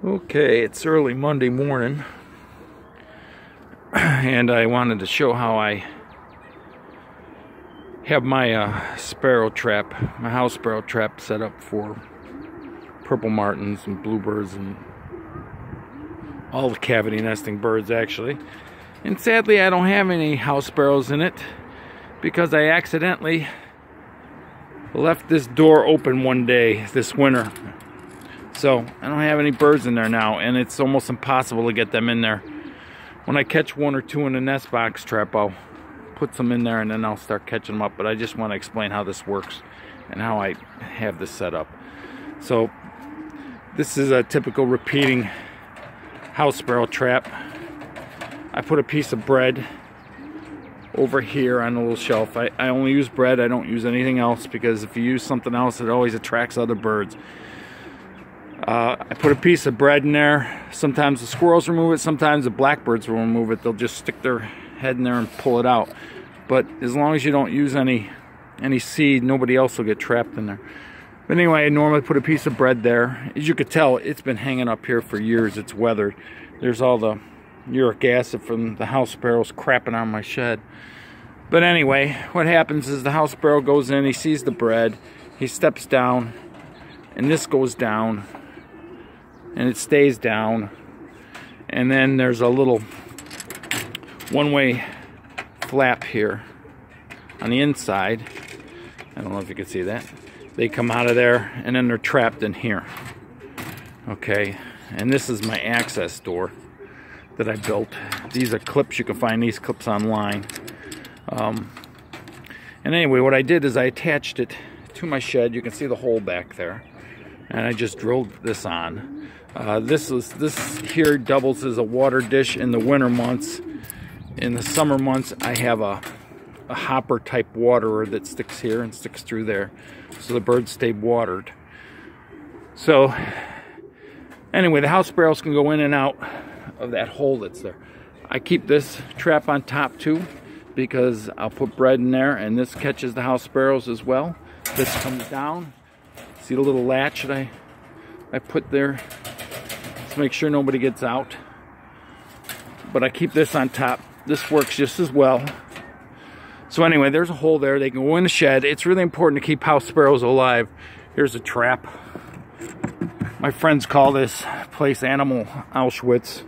Okay, it's early Monday morning, and I wanted to show how I have my sparrow trap, my house sparrow trap set up for purple martins and bluebirds and all the cavity nesting birds actually. And sadly I don't have any house sparrows in it because I accidentally left this door open one day this winter. So I don't have any birds in there now, and it's almost impossible to get them in there. When I catch one or two in the nest box trap, I'll put some in there and then I'll start catching them up. But I just want to explain how this works and how I have this set up. So this is a typical repeating house sparrow trap. I put a piece of bread over here on a little shelf. I only use bread. I don't use anything else, because if you use something else, it always attracts other birds. I put a piece of bread in there. Sometimes the squirrels remove it, sometimes the blackbirds will remove it. They'll just stick their head in there and pull it out. But as long as you don't use any seed, nobody else will get trapped in there. But anyway, I normally put a piece of bread there. As you could tell, it's been hanging up here for years. It's weathered. There's all the uric acid from the house sparrows crapping on my shed. But anyway, what happens is the house sparrow goes in, he sees the bread, he steps down, and this goes down, and it stays down, and then there's a little one-way flap here on the inside. I don't know if you can see that. They come out of there and then they're trapped in here. Okay, and this is my access door that I built. These are clips. You can find these clips online. And anyway, what I did is I attached it to my shed. You can see the hole back there, and I just drilled this on. This here doubles as a water dish in the winter months. In the summer months, I have a hopper type waterer that sticks here and sticks through there, so the birds stay watered. So anyway, the house sparrows can go in and out of that hole that's there. I keep this trap on top too, because I'll put bread in there and this catches the house sparrows as well. This comes down. See the little latch that I put there to make sure nobody gets out. But I keep this on top. This works just as well. So anyway, there's a hole there. They can go in the shed. It's really important to keep house sparrows alive. Here's a trap. My friends call this place Animal Auschwitz.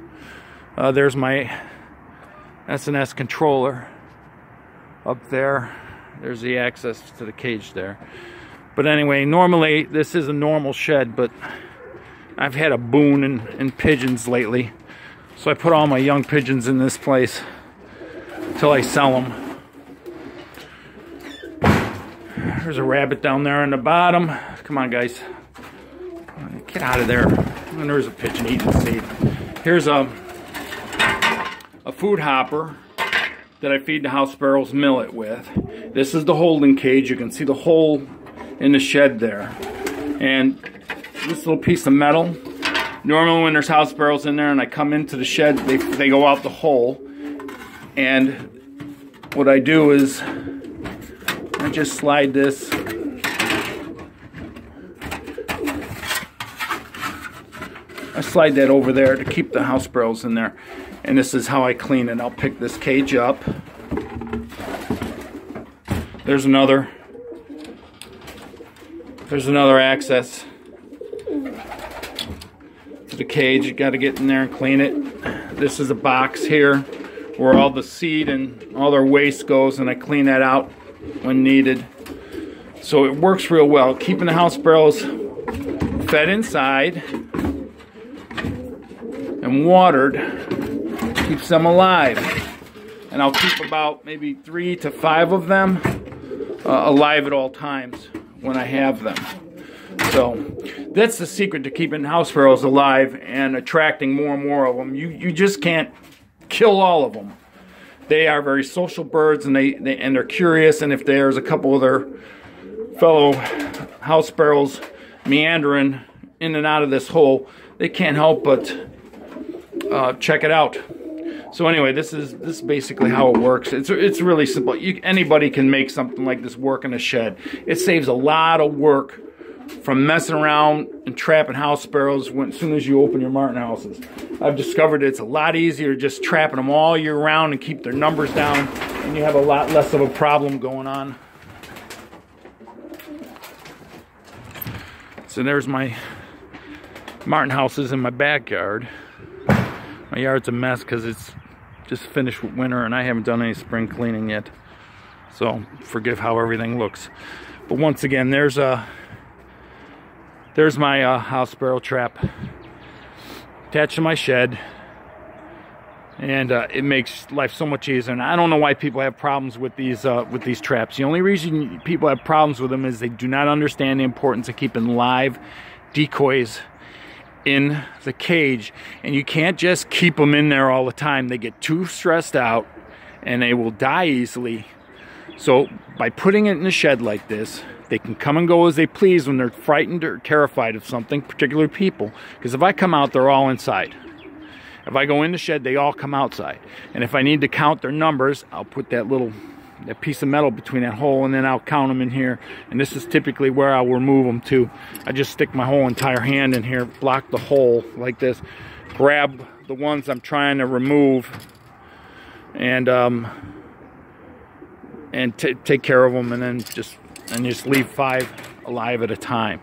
There's my SNS controller up there. There's the access to the cage there. But anyway, normally this is a normal shed, but I've had a boon in pigeons lately. So I put all my young pigeons in this place until I sell them. There's a rabbit down there on the bottom. Come on, guys. Get out of there. And there's a pigeon eating seed. Here's a food hopper that I feed the house sparrows millet with. This is the holding cage. You can see the hole in the shed there. And this little piece of metal, normally when there's house sparrows in there and I come into the shed, they go out the hole. And what I do is I just slide this that over there to keep the house sparrows in there. And this is how I clean it. I'll pick this cage up. There's another access to the cage. You got to get in there and clean it. This is a box here where all the seed and all their waste goes, and I clean that out when needed. So it works real well. Keeping the house sparrows fed inside and watered keeps them alive. And I'll keep about maybe 3 to 5 of them alive at all times when I have them. So that's the secret to keeping house sparrows alive and attracting more and more of them. You just can't kill all of them. They are very social birds, and they're curious, and if there's a couple of their fellow house sparrows meandering in and out of this hole, they can't help but check it out. So anyway, this is basically how it works. It's really simple. Anybody can make something like this work in a shed. It saves a lot of work from messing around and trapping house sparrows as soon as you open your martin houses. I've discovered it's a lot easier just trapping them all year round and keep their numbers down, and you have a lot less of a problem going on. So there's my martin houses in my backyard. My yard's a mess because it's just finished with winter and I haven't done any spring cleaning yet. So forgive how everything looks. But once again, there's my house sparrow trap attached to my shed, and it makes life so much easier. And I don't know why people have problems with these traps. The only reason people have problems with them is they do not understand the importance of keeping live decoys in the cage, and you can't just keep them in there all the time. They get too stressed out and they will die easily. So by putting it in a shed like this, they can come and go as they please when they're frightened or terrified of something, particularly people. Because if I come out, they're all inside. If I go in the shed, they all come outside. And if I need to count their numbers, I'll put that piece of metal between that hole, and then I'll count them in here. And this is typically where I'll remove them to. I just stick my whole entire hand in here, block the hole like this, grab the ones I'm trying to remove, and take care of them, and then just leave 5 alive at a time.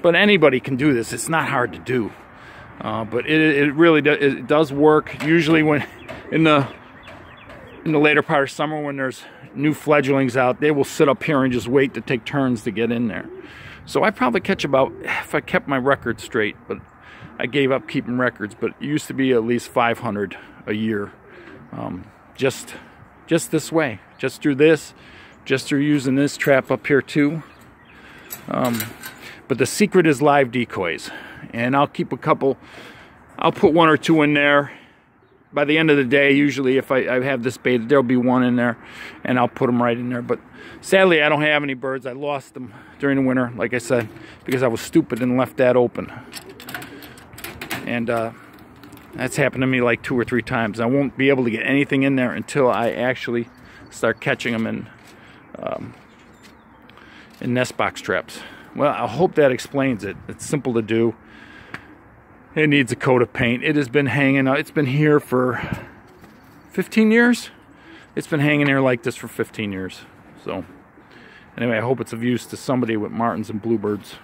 But anybody can do this. It's not hard to do, but it really does work. Usually when in the later part of summer, when there's new fledglings out, they will sit up here and just wait to take turns to get in there. So I probably catch about, if I kept my record straight, but I gave up keeping records, but it used to be at least 500 a year, just this way, just through this, just through using this trap up here too. But the secret is live decoys, and I'll keep a couple. I'll put 1 or 2 in there. By the end of the day, usually if I have this baited, there'll be 1 in there, and I'll put them right in there. But sadly, I don't have any birds. I lost them during the winter, like I said, because I was stupid and left that open. And that's happened to me like 2 or 3 times. I won't be able to get anything in there until I actually start catching them in nest box traps. Well, I hope that explains it. It's simple to do. It needs a coat of paint. It has been hanging out. It's been here for 15 years. It's been hanging here like this for 15 years. So anyway, I hope it's of use to somebody with martins and bluebirds.